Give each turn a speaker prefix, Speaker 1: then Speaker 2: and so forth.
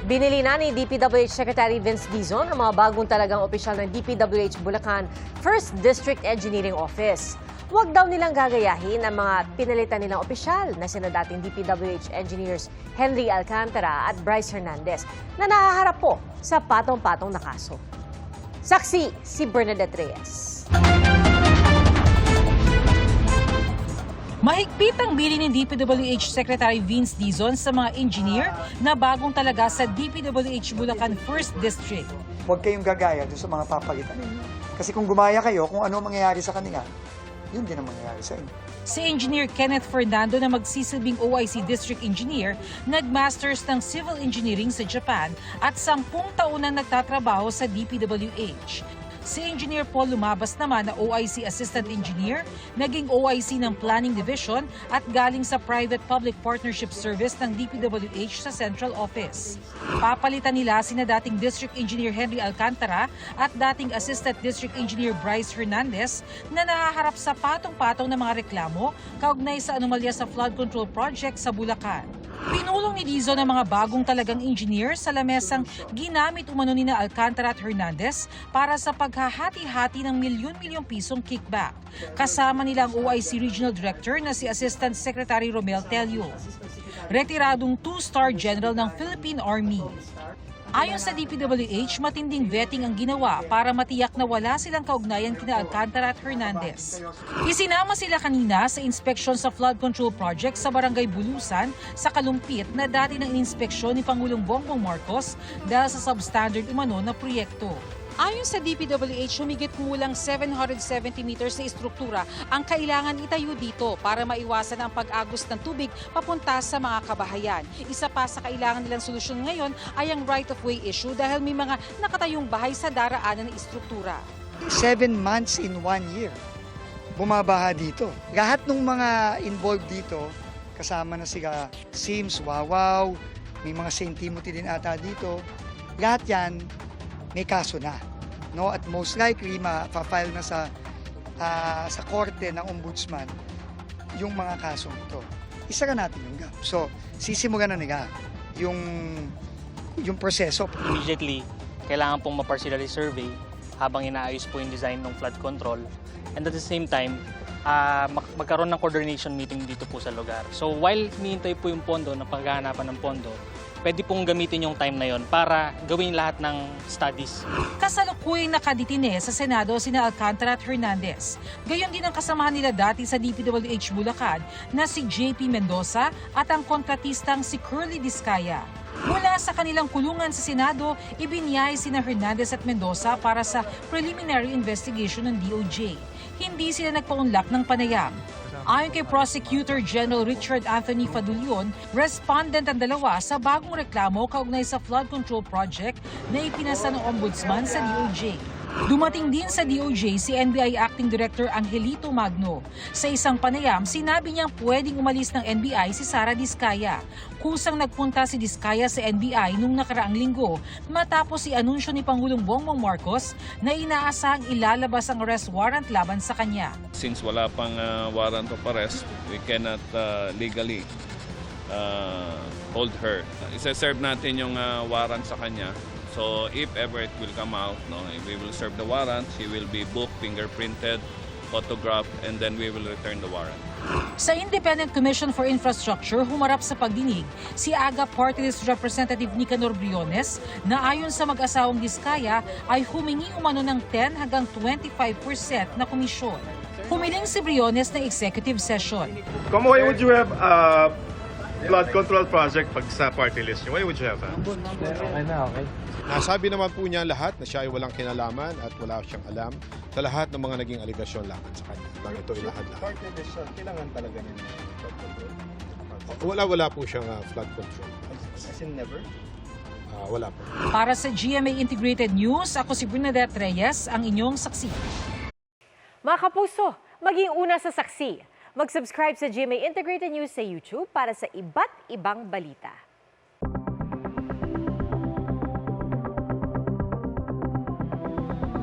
Speaker 1: Binili na ni DPWH Secretary Vince Dizon ang mga bagong talagang opisyal ng DPWH Bulacan 1st District Engineering Office. Huwag daw nilang gagayahin ang mga pinalitan nilang opisyal na sina dating DPWH engineers Henry Alcantara at Bryce Hernandez na nahaharap po sa patong-patong na kaso. Saksi si Bernadette Reyes.
Speaker 2: Mahigpit ang bili ni DPWH Secretary Vince Dizon sa mga engineer na bagong talaga sa DPWH Bulacan 1st District.
Speaker 3: Huwag kayong gagaya doon sa mga papalitan. Kasi kung gumaya kayo, kung ano mangyayari sa kanila, yun din ang mangyayari sa inyo.
Speaker 2: Si Engineer Kenneth Fernando na magsisilbing OIC District Engineer, nag-masters ng Civil Engineering sa Japan at 10 taon nang nagtatrabaho sa DPWH. Si Engineer Paul Lumabas naman na OIC Assistant Engineer, naging OIC ng Planning Division at galing sa Private Public Partnership Service ng DPWH sa Central Office. Papalitan nila sina dating District Engineer Henry Alcantara at dating Assistant District Engineer Bryce Hernandez na nahaharap sa patong-patong na mga reklamo kaugnay sa anomalya sa flood control project sa Bulacan. Pinulong ni Dizon ang mga bagong talagang engineer sa lamesang ginamit umano ni Alcantara at Hernandez para sa paghahati-hati ng milyon-milyong pisong kickback. Kasama nila ang OIC Regional Director na si Assistant Secretary Romel Tello, retiradong 2-star General ng Philippine Army. Ayon sa DPWH, matinding vetting ang ginawa para matiyak na wala silang kaugnayan kina Alcantara at Hernandez. Isinama sila kanina sa inspeksyon sa flood control project sa Barangay Bulusan sa Kalumpit na dati ng inspeksyon ni Pangulong Bongbong Marcos dahil sa substandard umano na proyekto. Ayon sa DPWH, humigit kumulang 770 meters na istruktura ang kailangan itayo dito para maiwasan ang pag-agos ng tubig papunta sa mga kabahayan. Isa pa sa kailangan nilang solusyon ngayon ay ang right-of-way issue dahil may mga nakatayong bahay sa daraanan ng istruktura.
Speaker 3: 7 months in 1 year, bumabaha dito. Lahat ng mga involved dito, kasama na sila Sims, Wawaw, may mga St. Timothy din ata dito. Lahat yan, may kaso na. No? At most likely, ma-file na sa korte ng ombudsman yung mga kasong ito. Isara natin yung gap. So, sisimulan na nila yung proseso.
Speaker 4: Immediately, kailangan pong ma-parcelary survey habang inaayos po yung design ng flood control. And at the same time, magkaroon ng coordination meeting dito po sa lugar. So while hinihintay po yung pondo, ng paghahanapan ng pondo, pwede pong gamitin yung time na yon para gawin lahat ng studies.
Speaker 2: Kasalukuyang nakaditine sa Senado sina Alcantara at Hernandez. Gayon din ang kasamahan nila dati sa DPWH Bulacan na si JP Mendoza at ang kontratistang si Curly Discaya. Mula sa kanilang kulungan sa Senado, ibinyay sina Hernandez at Mendoza para sa preliminary investigation ng DOJ. Hindi sila nagpaunlak ng panayam. Ayon kay Prosecutor General Richard Anthony Fadulion, respondent ang dalawa sa bagong reklamo kaugnay sa flood control project na ipinasa ng Ombudsman sa DOJ. Dumating din sa DOJ si NBI Acting Director Angelito Magno. Sa isang panayam, sinabi niyang pwedeng umalis ng NBI si Sara Discaya. Kusang nagpunta si Discaya sa NBI nung nakaraang linggo matapos i-anunsyo ni Pangulong Bongbong Marcos na inaasahang ilalabas ang arrest warrant laban sa kanya.
Speaker 5: Since wala pang warrant of arrest, we cannot legally hold her. Isa-serve natin yung warrant sa kanya. So if ever it will come out, we will serve the warrant, she will be booked, fingerprinted, photographed, and then we will return the warrant.
Speaker 2: Sa Independent Commission for Infrastructure, humarap sa pagdinig si AGA Party List Representative Nicanor Briones na ayon sa mag-asawang Discaya ay humingi umano ng 10 hanggang 25% na komisyon. Humiling si Briones ng executive session.
Speaker 6: Why would you have flood control project pag sa party list niyo? Why would you have that?
Speaker 7: Okay. Nasabi naman po niya lahat na siya ay walang kinalaman at wala siyang alam sa lahat ng mga naging aligasyon laban sa kanya. Ito ay lahat-lahat.
Speaker 6: Party list, kailangan talaga niya ng flood control?
Speaker 7: Wala po siyang flood control.
Speaker 6: As in never?
Speaker 7: Wala po.
Speaker 2: Para sa GMA Integrated News, ako si Bernadette Reyes, ang inyong saksi.
Speaker 1: Mga kapuso, maging una sa saksi. Mag-subscribe sa GMA Integrated News sa YouTube para sa iba't ibang balita.